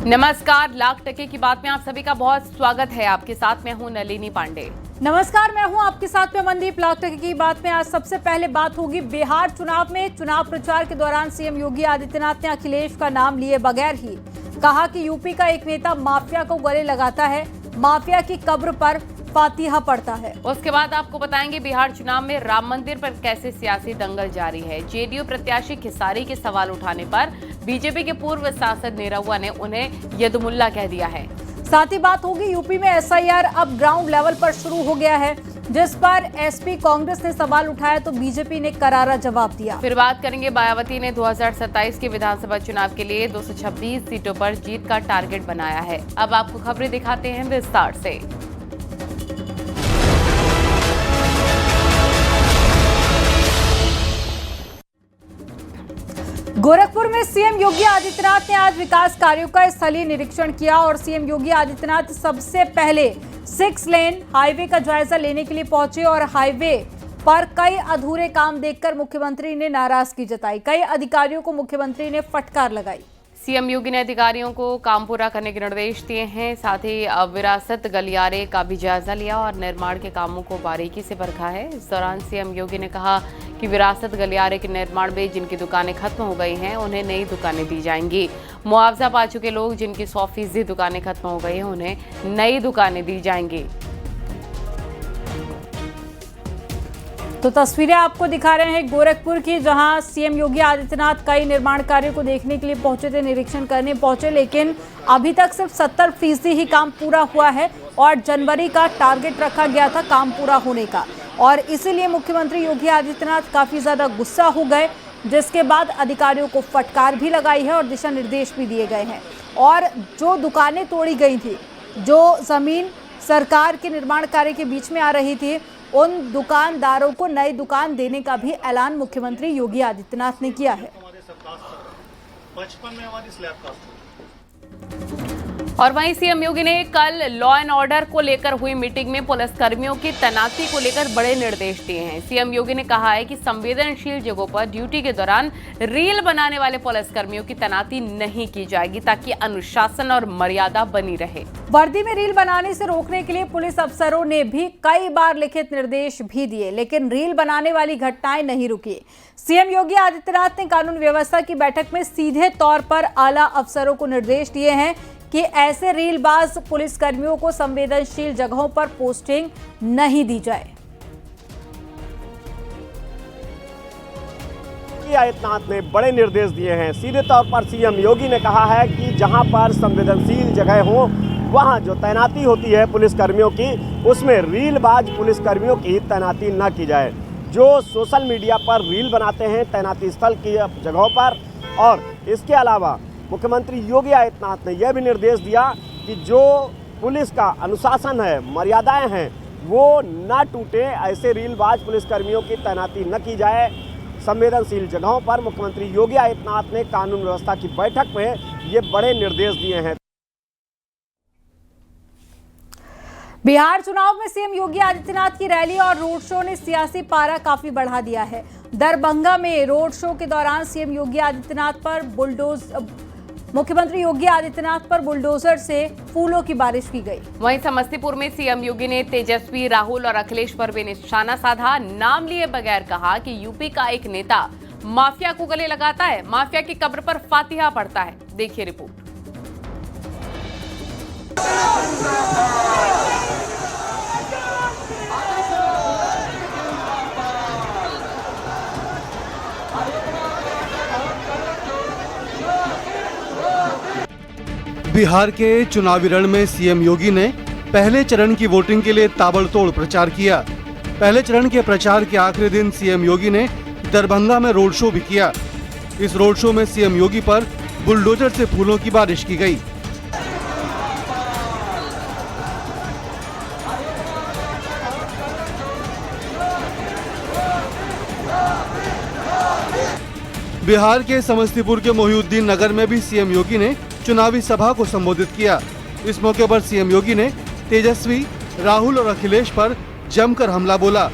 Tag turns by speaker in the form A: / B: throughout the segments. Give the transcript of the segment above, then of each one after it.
A: नमस्कार, लाख टके की बात में आप सभी का बहुत स्वागत है। आपके साथ मैं हूं नलिनी पांडे।
B: नमस्कार, मैं हूं आपके साथ में मनदीप। लाख टके की बात में आज सबसे पहले बात होगी बिहार चुनाव में। चुनाव प्रचार के दौरान सीएम योगी आदित्यनाथ ने अखिलेश का नाम लिए बगैर ही कहा कि यूपी का एक नेता माफिया को गले लगाता है, माफिया की कब्र पर फातिहा पड़ता है।
A: उसके बाद आपको बताएंगे बिहार चुनाव में राम मंदिर पर कैसे सियासी दंगल जारी है। जेडीयू प्रत्याशी खिसारी के सवाल उठाने पर बीजेपी के पूर्व सांसद निरहुआ ने उन्हें यदुमुल्ला कह दिया है।
B: साथ ही बात होगी यूपी में एसआईआर अब ग्राउंड लेवल पर शुरू हो गया है, जिस पर एसपी कांग्रेस ने सवाल उठाया तो बीजेपी ने करारा जवाब दिया।
A: फिर बात करेंगे मायावती ने 2027 के विधानसभा चुनाव के लिए 226 सीटों पर जीत का टारगेट बनाया है। अब आपको खबरें दिखाते हैं विस्तार से।
B: गोरखपुर में सीएम योगी आदित्यनाथ ने आज विकास कार्यों का स्थलीय निरीक्षण किया और सीएम योगी आदित्यनाथ सबसे पहले 6 लेन हाईवे का जायजा लेने के लिए पहुंचे और हाईवे पर कई अधूरे काम देखकर मुख्यमंत्री ने नाराजगी जताई। कई अधिकारियों को मुख्यमंत्री ने फटकार लगाई।
A: सीएम योगी ने अधिकारियों को काम पूरा करने के निर्देश दिए हैं। साथ ही विरासत गलियारे का भी जायजा लिया और निर्माण के कामों को बारीकी से परखा है। इस दौरान सीएम योगी ने कहा कि विरासत गलियारे के निर्माण में जिनकी दुकानें खत्म हो गई हैं उन्हें नई दुकानें दी जाएंगी। मुआवजा पा चुके लोग जिनकी 100% दुकानें खत्म हो गई हैं उन्हें नई दुकानें दी जाएंगी।
B: तो तस्वीरें आपको दिखा रहे हैं गोरखपुर की, जहां सीएम योगी आदित्यनाथ कई निर्माण कार्यों को देखने के लिए पहुंचे थे, निरीक्षण करने पहुंचे, लेकिन अभी तक सिर्फ 70% ही काम पूरा हुआ है और जनवरी का टारगेट रखा गया था काम पूरा होने का। और इसीलिए मुख्यमंत्री योगी आदित्यनाथ काफी ज्यादा गुस्सा हो गए, जिसके बाद अधिकारियों को फटकार भी लगाई है और दिशा निर्देश भी दिए गए हैं। और जो दुकानें तोड़ी गई थी, जो जमीन सरकार के निर्माण कार्य के बीच में आ रही थी, उन दुकानदारों को नई दुकान देने का भी ऐलान मुख्यमंत्री योगी आदित्यनाथ ने किया है।
A: और वहीं सीएम योगी ने कल लॉ एंड ऑर्डर को लेकर हुई मीटिंग में पुलिसकर्मियों की तैनाती को लेकर बड़े निर्देश दिए हैं। सीएम योगी ने कहा है कि संवेदनशील जगहों पर ड्यूटी के दौरान रील बनाने वाले पुलिसकर्मियों की तैनाती नहीं की जाएगी ताकि अनुशासन और मर्यादा बनी रहे।
B: वर्दी में रील बनाने से रोकने के लिए पुलिस अफसरों ने भी कई बार लिखित निर्देश भी दिए, लेकिन रील बनाने वाली घटनाएं नहीं रुकी। सीएम योगी आदित्यनाथ ने कानून व्यवस्था की बैठक में सीधे तौर पर आला अफसरों को निर्देश दिए हैं कि ऐसे रीलबाज पुलिसकर्मियों को संवेदनशील जगहों पर पोस्टिंग नहीं दी जाए।
C: आदित्यनाथ ने बड़े निर्देश दिए हैं। सीधे तौर पर सीएम योगी ने कहा है कि जहां पर संवेदनशील जगह हो वहां जो तैनाती होती है पुलिसकर्मियों की, उसमें रीलबाज पुलिसकर्मियों की तैनाती न की जाए। जो सोशल मीडिया पर रील बनाते हैं तैनाती स्थल की जगहों पर, और इसके अलावा मुख्यमंत्री योगी आदित्यनाथ ने यह भी निर्देश दिया कि जो पुलिस का अनुशासन है, मर्यादाएं हैं, वो ना टूटे, ऐसे रीलबाज पुलिसकर्मियों की तैनाती न की जाए संवेदनशील जगहों पर। मुख्यमंत्री योगी आदित्यनाथ ने कानून व्यवस्था की बैठक में ये बड़े निर्देश दिए हैं।
B: बिहार चुनाव में सीएम योगी आदित्यनाथ की रैली और रोड शो ने सियासी पारा काफी बढ़ा दिया है। दरभंगा में रोड शो के दौरान सीएम योगी आदित्यनाथ पर मुख्यमंत्री योगी आदित्यनाथ पर बुलडोजर से फूलों की बारिश की गई।
A: वहीं समस्तीपुर में सीएम योगी ने तेजस्वी, राहुल और अखिलेश पर भी निशाना साधा। नाम लिए बगैर कहा कि यूपी का एक नेता माफिया को गले लगाता है, माफिया की कब्र पर फातिहा पड़ता है। देखिए रिपोर्ट।
D: बिहार के चुनावी रण में सीएम योगी ने पहले चरण की वोटिंग के लिए ताबड़तोड़ प्रचार किया। पहले चरण के प्रचार के आखिरी दिन सीएम योगी ने दरभंगा में रोड शो भी किया। इस रोड शो में सीएम योगी पर बुलडोजर से फूलों की बारिश की गई। बिहार के समस्तीपुर के मोहिउद्दीन नगर में भी सीएम योगी ने चुनावी सभा को संबोधित किया। इस मौके पर सीएम योगी ने तेजस्वी, राहुल और अखिलेश पर जमकर हमला बोला।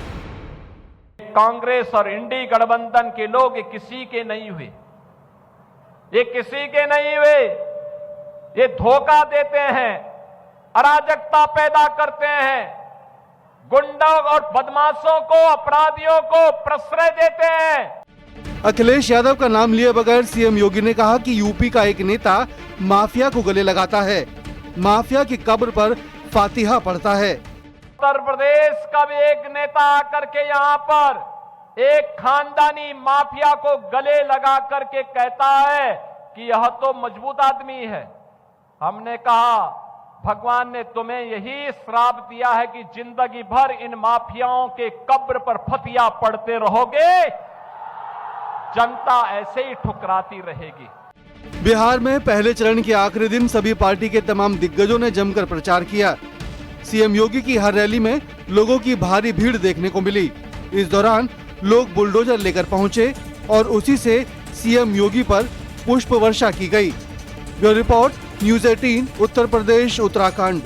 E: कांग्रेस और इंडी गठबंधन के लोग ये किसी के नहीं हुए, ये किसी के नहीं हुए। ये धोखा देते हैं, अराजकता पैदा करते हैं, गुंडों और बदमाशों को, अपराधियों को प्रश्रय देते हैं।
D: अखिलेश यादव का नाम लिए बगैर सीएम योगी ने कहा कि यूपी का एक नेता माफिया को गले लगाता है, माफिया की कब्र पर फातिहा पढ़ता है।
E: उत्तर प्रदेश का भी एक नेता आकर के यहाँ पर एक खानदानी माफिया को गले लगा करके कहता है कि यह तो मजबूत आदमी है। हमने कहा भगवान ने तुम्हें यही श्राप दिया है कि जिंदगी भर इन माफियाओं के कब्र पर फतिया पड़ते रहोगे, जनता ऐसे ही ठुकराती रहेगी।
D: बिहार में पहले चरण के आखिरी दिन सभी पार्टी के तमाम दिग्गजों ने जमकर प्रचार किया। सीएम योगी की हर रैली में लोगों की भारी भीड़ देखने को मिली। इस दौरान लोग बुलडोजर लेकर पहुंचे और उसी से सीएम योगी पर पुष्प वर्षा की गई। Bureau report, news 18, Uttar Pradesh, Uttarakhand.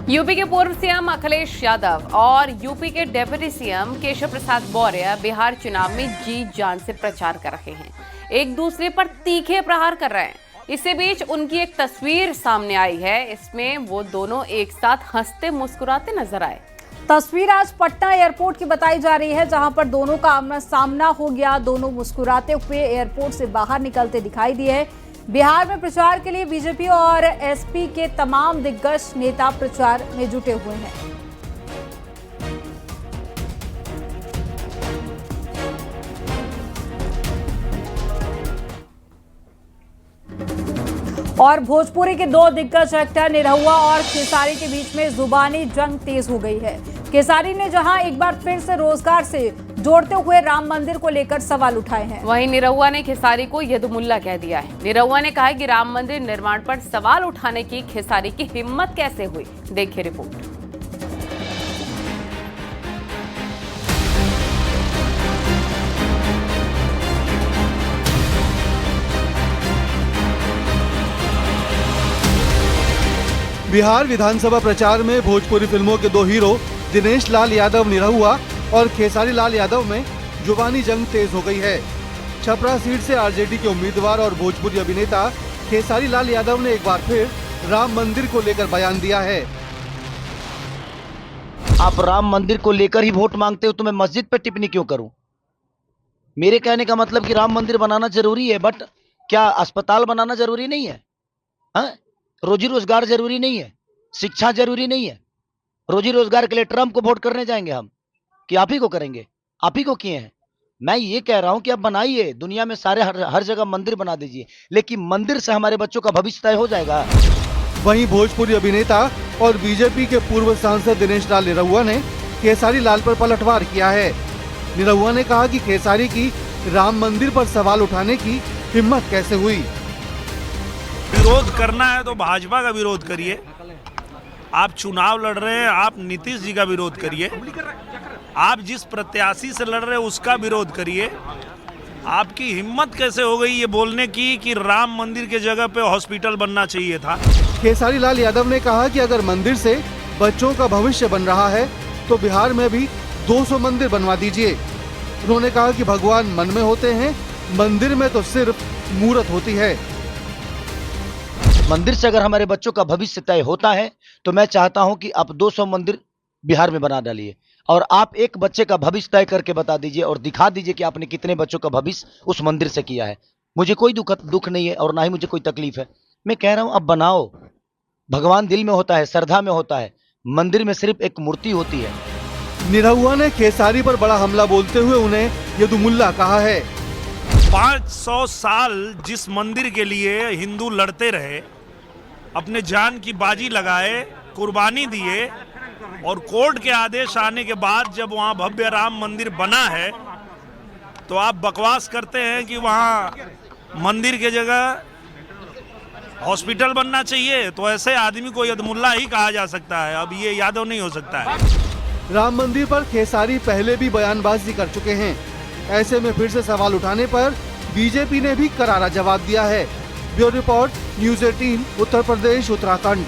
A: UP के पूर्व सीएम अखिलेश यादव और यूपी के डिप्टी सीएम केशव प्रसाद मौर्य बिहार चुनाव में जी जान से प्रचार कर रहे हैं, एक दूसरे पर तीखे प्रहार कर रहे हैं। इसी बीच उनकी एक तस्वीर सामने आई है, इसमें वो दोनों एक साथ हंसते मुस्कुराते नजर आए।
B: तस्वीर आज पटना एयरपोर्ट की बताई जा रही है, जहां पर दोनों का आमना सामना हो गया। दोनों मुस्कुराते हुए एयरपोर्ट से बाहर निकलते दिखाई दिए। बिहार में प्रचार के लिए बीजेपी और एसपी के तमाम दिग्गज नेता प्रचार में जुटे हुए हैं। और भोजपुरी के दो दिग्गज एक्टर निरहुआ और खेसारी के बीच में जुबानी जंग तेज हो गई है। खेसारी ने जहां एक बार फिर से रोजगार से जोड़ते हुए राम मंदिर को लेकर सवाल उठाए हैं,
A: वहीं निरहुआ ने खेसारी को यदुमुल्ला कह दिया है। निरहुआ ने कहा कि राम मंदिर निर्माण पर सवाल उठाने की खेसारी की हिम्मत कैसे हुई, देखिए रिपोर्ट।
D: बिहार विधानसभा प्रचार में भोजपुरी फिल्मों के दो हीरो दिनेश लाल यादव निरहुआ और खेसारी लाल यादव में जुबानी जंग तेज हो गई है। छपरा सीट से आरजेडी के उम्मीदवार और भोजपुरी अभिनेता खेसारी लाल यादव ने एक बार फिर राम मंदिर को लेकर बयान दिया है।
F: आप राम मंदिर को लेकर ही वोट मांगते हो तो मैं मस्जिद पर टिप्पणी क्यों करूं? मेरे कहने का मतलब कि राम मंदिर बनाना जरूरी है, बट क्या अस्पताल बनाना जरूरी नहीं है? रोजी रोजगार जरूरी नहीं है? शिक्षा जरूरी नहीं है? रोजी रोजगार के लिए ट्रम्प को वोट करने जाएंगे हम कि आप ही को करेंगे? आप ही को किए हैं। मैं ये कह रहा हूं कि आप बनाइए, दुनिया में सारे हर जगह मंदिर बना दीजिए, लेकिन मंदिर से हमारे बच्चों का भविष्य तय हो जाएगा।
D: वहीं भोजपुरी अभिनेता और बीजेपी के पूर्व सांसद दिनेश लाल निरहुआ ने खेसारी लाल पर पलटवार किया है। निरहुआ ने कहा कि खेसारी की राम मंदिर पर सवाल उठाने की हिम्मत कैसे हुई।
G: विरोध करना है तो भाजपा का विरोध करिए। आप चुनाव लड़ रहे हैं, आप नीतीश जी का विरोध करिए। आप जिस प्रत्याशी से लड़ रहे हैं उसका विरोध करिए। आपकी हिम्मत कैसे हो गई ये बोलने की कि राम मंदिर के जगह पे हॉस्पिटल बनना चाहिए था?
D: खेसारी लाल यादव ने कहा कि अगर मंदिर से बच्चों का भविष्य बन रहा है तो बिहार में भी 200 मंदिर बनवा दीजिए। उन्होंने कहा कि भगवान मन में होते हैं, मंदिर में तो सिर्फ मूर्त होती है।
F: मंदिर से अगर हमारे बच्चों का भविष्य तय होता है तो मैं चाहता हूं कि आप 200 मंदिर बिहार में बना डालिए और आप एक बच्चे का भविष्य तय करके बता दीजिए और दिखा दीजिए कि आपने कितने बच्चों का भविष्य उस मंदिर से किया है। मुझे कोई दुख नहीं है और ना ही मुझे कोई तकलीफ है। मैं कह रहा हूं अब बनाओ। भगवान दिल में होता है, श्रद्धा में होता है, मंदिर में सिर्फ एक मूर्ति होती है।
D: निरहुआ ने खेसारी पर बड़ा हमला बोलते हुए उन्हें यदुमुल्ला कहा है।
G: 500 साल जिस मंदिर के लिए हिंदू लड़ते रहे, अपने जान की बाजी लगाए, कुर्बानी दिए और कोर्ट के आदेश आने के बाद जब वहाँ भव्य राम मंदिर बना है तो आप बकवास करते हैं कि वहाँ मंदिर के जगह हॉस्पिटल बनना चाहिए। तो ऐसे आदमी को यदमुल्ला ही कहा जा सकता है, अब ये यादव नहीं हो सकता है।
D: राम मंदिर पर खेसारी पहले भी बयानबाजी कर चुके हैं। ऐसे में फिर से सवाल उठाने पर बीजेपी ने भी करारा जवाब दिया है। Bureau report, news 18, Uttar Pradesh, Uttarakhand.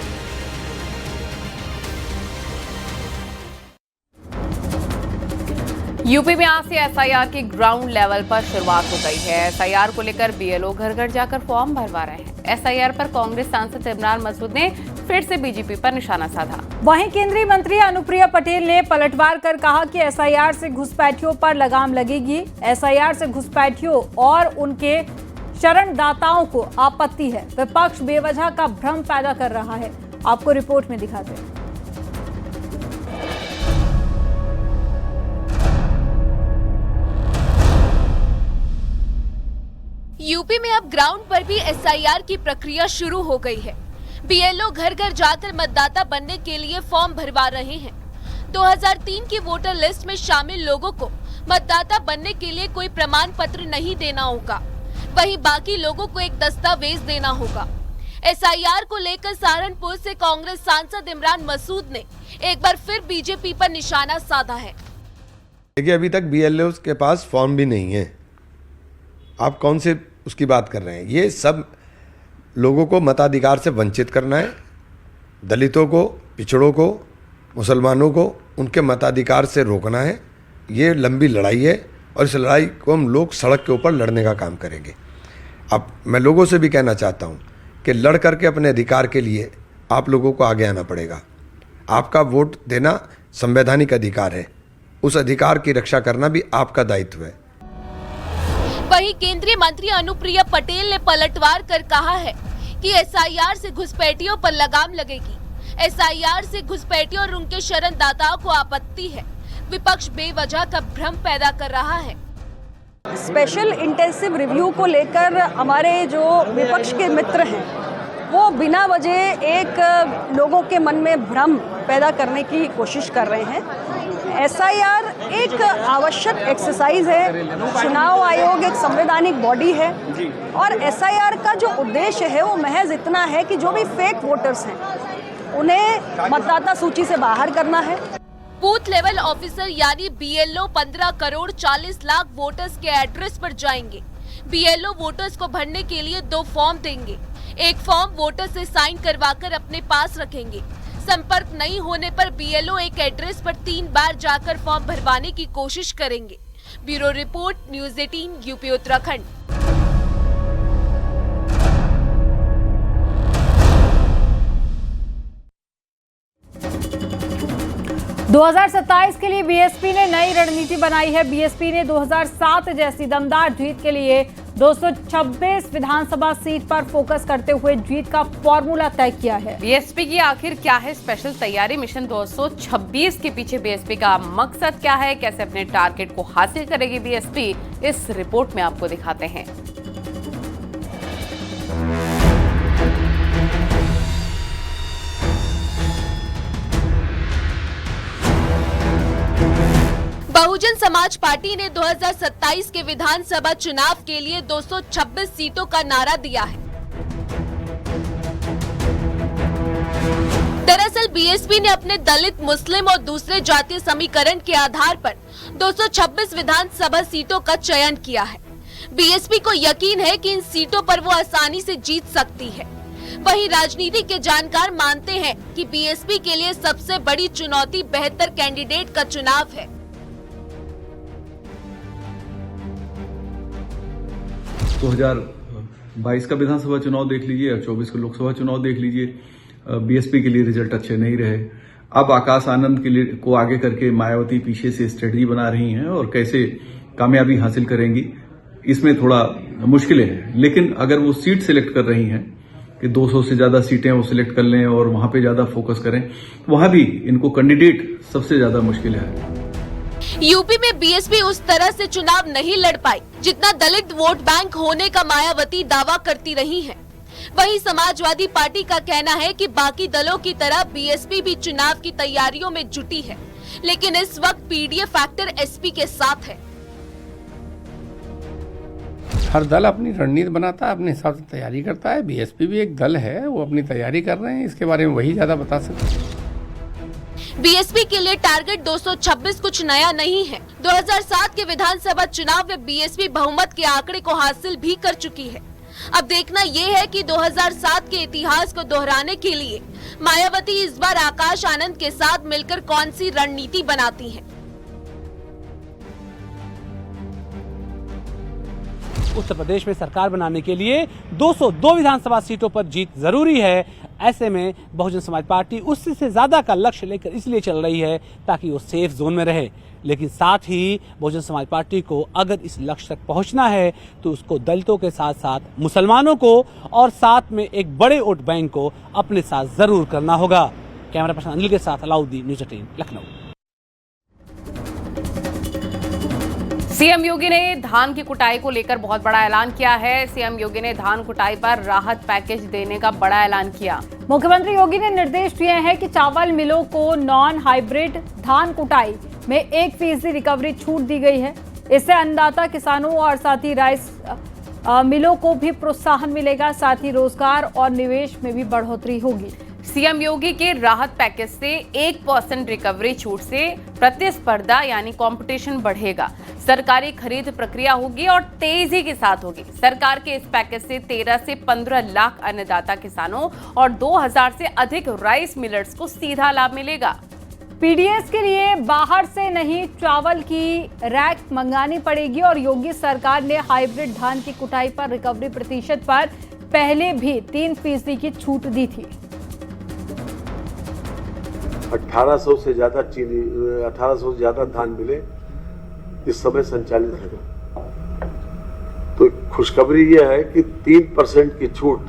A: UP में आज से एसआईआर की ग्राउंड लेवल पर शुरुआत हो गई है। एसआईआर को लेकर बीएलओ घर घर जाकर फॉर्म भरवा रहे हैं। एसआईआर पर कांग्रेस सांसद इमरान मसूद ने फिर से बीजेपी पर निशाना साधा।
B: वहीं केंद्रीय मंत्री अनुप्रिया पटेल ने पलटवार कर कहा कि एसआईआर से घुसपैठियों पर लगाम लगेगी। एसआईआर से घुसपैठियों और उनके शरणदाताओं को आपत्ति है। विपक्ष बेवजह का भ्रम पैदा कर रहा है। आपको रिपोर्ट में दिखाते हैं।
H: यूपी में अब ग्राउंड पर भी एसआईआर की प्रक्रिया शुरू हो गई है। बीएलओ घर घर जाकर मतदाता बनने के लिए फॉर्म भरवा रहे हैं। 2003 की वोटर लिस्ट में शामिल लोगों को मतदाता बनने के लिए कोई प्रमाण पत्र नहीं देना होगा, वहीं बाकी लोगों को एक दस्तावेज देना होगा। एसआईआर को लेकर सहारनपुर से कांग्रेस सांसद इमरान मसूद ने एक बार फिर बीजेपी पर निशाना साधा है।
I: देखिए, अभी तक बीएलओ के पास फॉर्म भी नहीं है। आप कौन से उसकी बात कर रहे हैं? ये सब लोगों को मताधिकार से वंचित करना है। दलितों को, पिछड़ों को, मुसलमानों को उनके मताधिकार से रोकना है। ये लंबी लड़ाई है और इस लड़ाई को हम लोग सड़क के ऊपर लड़ने का काम करेंगे। अब मैं लोगों से भी कहना चाहता हूँ कि लड़ करके अपने अधिकार के लिए आप लोगों को आगे आना पड़ेगा। आपका वोट देना संवैधानिक अधिकार है, उस अधिकार की रक्षा करना भी आपका दायित्व है।
H: वहीं केंद्रीय मंत्री अनुप्रिया पटेल ने पलटवार कर कहा है कि एसआईआर से घुसपैठियों पर लगाम लगेगी। एसआईआर से घुसपैठियों और उनके शरणदाताओं को आपत्ति है। विपक्ष बेवजह का भ्रम पैदा कर रहा है।
J: स्पेशल इंटेंसिव रिव्यू को लेकर हमारे जो विपक्ष के मित्र हैं वो बिना वजह एक लोगों के मन में भ्रम पैदा करने की कोशिश कर रहे हैं। एसआईआर एक आवश्यक एक्सरसाइज है। चुनाव आयोग एक संवैधानिक बॉडी है और एसआईआर का जो उद्देश्य है वो महज इतना है कि जो भी फेक वोटर्स हैं उन्हें मतदाता सूची से बाहर करना है।
H: बूथ लेवल ऑफिसर यानी बीएलओ 15 करोड़ 40 लाख वोटर्स के एड्रेस पर जाएंगे। बीएलओ वोटर्स को भरने के लिए 2 फॉर्म देंगे। एक फॉर्म वोटर से साइन करवाकर अपने पास रखेंगे। संपर्क नहीं होने पर बीएलओ एक एड्रेस पर 3 बार जाकर फॉर्म भरवाने की कोशिश करेंगे। Bureau report, news 18, UP Uttarakhand.
B: 2027 के लिए बीएसपी ने नई रणनीति बनाई है। बीएसपी ने 2007 जैसी दमदार जीत के लिए 226 विधानसभा सीट पर फोकस करते हुए जीत का फॉर्मूला तय किया है।
A: बीएसपी की आखिर क्या है स्पेशल तैयारी? मिशन 226 के पीछे बीएसपी का मकसद क्या है? कैसे अपने टारगेट को हासिल करेगी बीएसपी? इस रिपोर्ट में आपको दिखाते हैं।
H: बहुजन समाज पार्टी ने 2027 के विधानसभा चुनाव के लिए 226 सीटों का नारा दिया है। दरअसल बीएसपी ने अपने दलित, मुस्लिम और दूसरे जातीय समीकरण के आधार पर 226 विधानसभा सीटों का चयन किया है। बीएसपी को यकीन है कि इन सीटों पर वो आसानी से जीत सकती है। वहीं राजनीति के जानकार मानते हैं कि बीएसपी के लिए सबसे बड़ी चुनौती बेहतर कैंडिडेट का चुनाव है।
K: 2022 का विधानसभा चुनाव देख लीजिए और 24 का लोकसभा चुनाव देख लीजिए। बीएसपी के लिए रिजल्ट अच्छे नहीं रहे। अब आकाश आनंद के लिए को आगे करके मायावती पीछे से स्ट्रेटजी बना रही हैं और कैसे कामयाबी हासिल करेंगी इसमें थोड़ा मुश्किलें हैं। लेकिन अगर वो सीट सिलेक्ट कर रही हैं कि 200 से ज्यादा सीटें वो सिलेक्ट कर लें और वहां पे ज्यादा फोकस करें, वहां भी इनको कैंडिडेट सबसे ज्यादा मुश्किल है।
H: यूपी में बीएसपी उस तरह से चुनाव नहीं लड़ पाई जितना दलित वोट बैंक होने का मायावती दावा करती रही है। वहीं समाजवादी पार्टी का कहना है कि बाकी दलों की तरह बीएसपी भी चुनाव की तैयारियों में जुटी है, लेकिन इस वक्त पीडीए फैक्टर एसपी के साथ है।
L: हर दल अपनी रणनीति बनाता है, अपने हिसाब से तैयारी करता है। बीएसपी भी एक दल है, वो अपनी तैयारी कर रहे हैं। इसके बारे में वही ज्यादा बता सकते हैं।
H: बीएसपी के लिए टारगेट 226 कुछ नया नहीं है। 2007 के विधानसभा चुनाव में बीएसपी बहुमत के आंकड़े को हासिल भी कर चुकी है। अब देखना ये है कि 2007 के इतिहास को दोहराने के लिए मायावती इस बार आकाश आनंद के साथ मिलकर कौन सी रणनीति बनाती हैं।
M: उत्तर प्रदेश में सरकार बनाने के लिए 202 विधानसभा सीटों पर जीत जरूरी है। ऐसे में बहुजन समाज पार्टी उससे से ज्यादा का लक्ष्य लेकर इसलिए चल रही है ताकि वो सेफ जोन में रहे। लेकिन साथ ही बहुजन समाज पार्टी को अगर इस लक्ष्य तक पहुंचना है तो उसको दलितों के साथ साथ मुसलमानों को और साथ में एक बड़े वोट बैंक को अपने साथ जरूर करना होगा। कैमरा पर्सन अनिल के साथ अलाउद्दीन, न्यूज़ 18 लखनऊ।
A: सीएम योगी ने धान की कुटाई को लेकर बहुत बड़ा ऐलान किया है। सीएम योगी ने धान कुटाई पर राहत पैकेज देने का बड़ा ऐलान किया।
B: मुख्यमंत्री योगी ने निर्देश दिए हैं कि चावल मिलों को नॉन हाइब्रिड धान कुटाई में 1% रिकवरी छूट दी गई है। इससे अन्नदाता किसानों और साथ ही राइस मिलों को भी प्रोत्साहन मिलेगा, साथ ही रोजगार और निवेश में भी बढ़ोतरी होगी।
A: सीएम योगी के राहत पैकेज से 1% रिकवरी छूट से प्रतिस्पर्धा यानी कंपटीशन बढ़ेगा। सरकारी खरीद प्रक्रिया होगी और तेजी के साथ होगी। सरकार के इस पैकेज से 13 से 15 लाख अन्नदाता किसानों और 2000 से अधिक राइस मिलर्स को सीधा लाभ मिलेगा।
B: पीडीएस के लिए बाहर से नहीं चावल की रैक मंगानी पड़ेगी और योगी सरकार ने हाइब्रिड धान की कुटाई पर रिकवरी प्रतिशत पर पहले भी 3% की छूट दी थी।
N: 1800 से ज्यादा चीनी 1800 से ज्यादा धान मिले इस समय संचालित है। तो खुशखबरी यह है कि 3% की छूट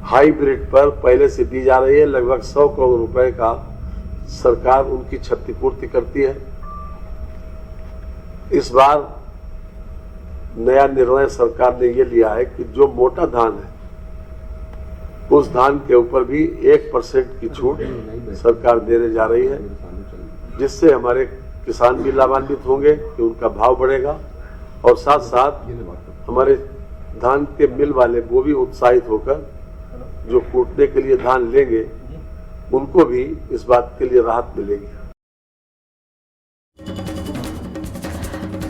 N: हाइब्रिड पर पहले से दी जा रही है। लगभग 100 करोड़ रुपए का सरकार उनकी क्षतिपूर्ति करती है। इस बार नया निर्णय सरकार ने यह लिया है कि जो मोटा धान है उस धान के ऊपर भी 1% की छूट सरकार देने जा रही है, जिससे हमारे किसान भी लाभान्वित होंगे कि उनका भाव बढ़ेगा और साथ साथ हमारे धान के मिल वाले वो भी उत्साहित होकर जो कूटने के लिए धान लेंगे उनको भी इस बात के लिए राहत मिलेगी।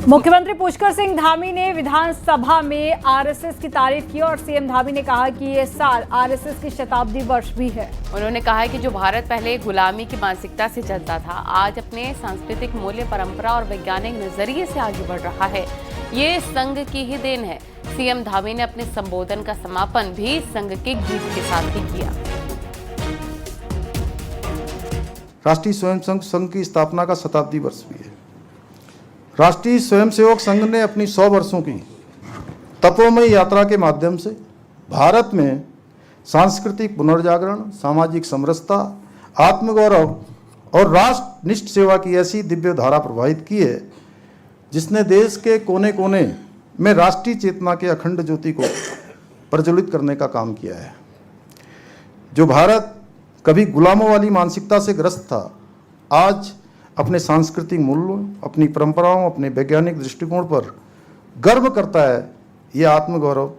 B: मुख्यमंत्री पुष्कर सिंह धामी ने विधानसभा में आरएसएस की तारीफ की और सीएम धामी ने कहा कि ये साल आरएसएस की शताब्दी वर्ष भी है।
A: उन्होंने कहा कि जो भारत पहले गुलामी की मानसिकता से चलता था, आज अपने सांस्कृतिक मूल्य, परंपरा और वैज्ञानिक नजरिए से आगे बढ़ रहा है। ये संघ की ही देन है। सीएम धामी ने अपने संबोधन का समापन भी संघ के गीत के साथ ही किया।
O: राष्ट्रीय स्वयंसेवक संघ की स्थापना का शताब्दी वर्ष भी है। राष्ट्रीय स्वयंसेवक संघ ने अपनी 100 वर्षों की तत्वमयी यात्रा के माध्यम से भारत में सांस्कृतिक पुनर्जागरण, सामाजिक समरसता, आत्मगौरव और राष्ट्रनिष्ठ सेवा की ऐसी दिव्य धारा प्रवाहित की है जिसने देश के कोने कोने में राष्ट्रीय चेतना के अखंड ज्योति को प्रज्वलित करने का काम किया है। जो भारत कभी गुलामों वाली मानसिकता से ग्रस्त था, आज अपने सांस्कृतिक मूल्यों, अपनी परंपराओं, अपने वैज्ञानिक दृष्टिकोण पर गर्व करता है। यह आत्मगौरव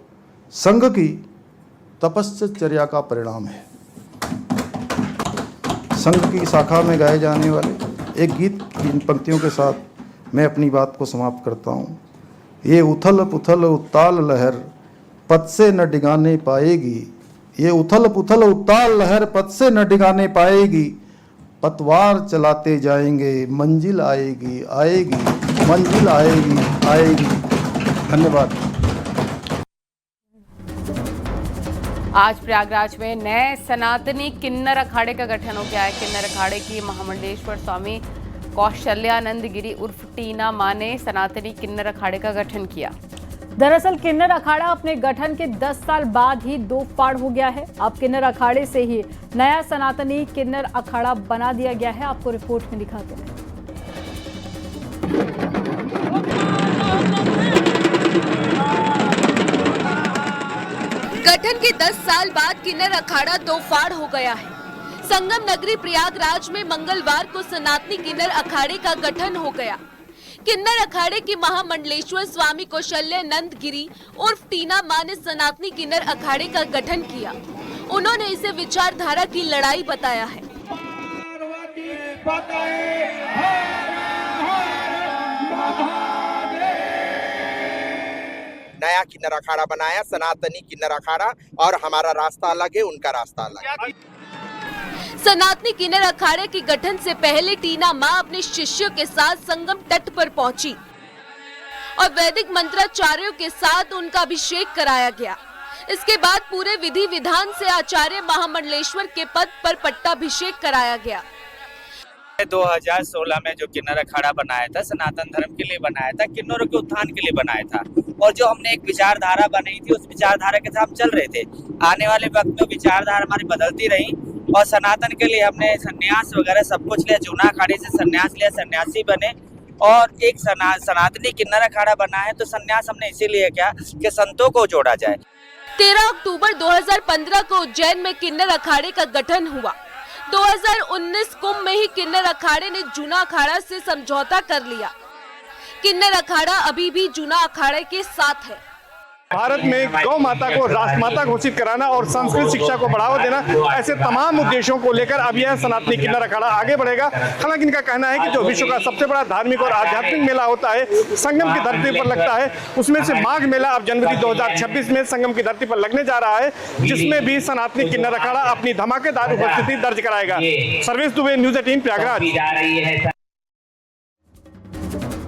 O: संघ की तपश्चर्या का परिणाम है। संघ की शाखा में गाए जाने वाले एक गीत की इन पंक्तियों के साथ मैं अपनी बात को समाप्त करता हूँ। ये उथल पुथल उत्ताल लहर पद से न डिगाने पाएगी, ये उथल पुथल उत्ताल लहर पद से न डिगाने पाएगी, पतवार चलाते जाएंगे मंजिल आएगी आएगी, मंजिल आएगी आएगी। धन्यवाद।
A: आज प्रयागराज में नए सनातनी किन्नर अखाड़े का गठन हो गया है। किन्नर अखाड़े की महामंडलेश्वर स्वामी कौशल्यानंद गिरी उर्फ टीना मां ने सनातनी किन्नर अखाड़े का गठन किया।
B: दरअसल किन्नर अखाड़ा अपने गठन के 10 साल बाद ही 2 फाड़ हो गया है। अब किन्नर अखाड़े से ही नया सनातनी किन्नर अखाड़ा बना दिया गया है। आपको रिपोर्ट में दिखाते हैं।
H: गठन के 10 साल बाद किन्नर अखाड़ा 2 फाड़ हो गया है। संगम नगरी प्रयागराज में मंगलवार को सनातनी किन्नर अखाड़े का गठन हो गया। किन्नर अखाड़े की महामंडलेश्वर स्वामी कौशल्यानंद गिरी उर्फ टीना मां ने सनातनी किन्नर अखाड़े का गठन किया। उन्होंने इसे विचारधारा की लड़ाई बताया है।
P: नया किन्नर अखाड़ा बनाया, सनातनी किन्नर अखाड़ा, और हमारा रास्ता अलग है, उनका रास्ता अलग है।
H: सनातनी किन्नर अखाड़े के गठन से पहले टीना मां अपने शिष्यों के साथ संगम तट पर पहुंची। और वैदिक मंत्राचार्यों के साथ उनका अभिषेक कराया गया। इसके बाद पूरे विधि विधान से आचार्य महामंडलेश्वर के पद पर पट्टाभिषेक कराया गया।
Q: 2016 में जो किन्नर अखाड़ा बनाया था, सनातन धर्म के लिए बनाया था, किन्नरों के उत्थान के लिए बनाया था, और जो हमने एक विचारधारा बनाई थी उस विचारधारा के साथ हम चल रहे थे। आने वाले वक्त में विचारधारा हमारी बदलती रही और सनातन के लिए हमने सन्यास वगैरह सब कुछ लिया। जूना अखाड़े से सन्यास लिया, सन्यासी बने और एक सनातनी किन्नर अखाड़ा बना है। तो सन्यास हमने इसीलिए किया कि संतों को जोड़ा जाए।
H: 13 अक्टूबर 2015 को उज्जैन में किन्नर अखाड़े का गठन हुआ। 2019 कुंभ में ही किन्नर अखाड़े ने जूना अखाड़ा से समझौता कर लिया। किन्नर अखाड़ा अभी भी जूना अखाड़े के साथ है।
O: भारत में गौ माता को राष्ट्रमाता घोषित कराना और संस्कृत शिक्षा को बढ़ावा देना, ऐसे तमाम उद्देश्यों को लेकर अब यह सनातनी किन्नर अखाड़ा आगे बढ़ेगा। हालांकि इनका कहना है कि जो विश्व का सबसे बड़ा धार्मिक और आध्यात्मिक मेला होता है, संगम की धरती पर लगता है, उसमें से माघ मेला अब जनवरी 2026 में संगम की धरती पर लगने जा रहा है, जिसमें भी सनातनी किन्नर अखाड़ा अपनी धमाकेदार उपस्थिति दर्ज कराएगा। सर्वेश दुबे, न्यूज़ 18 प्रयागराज।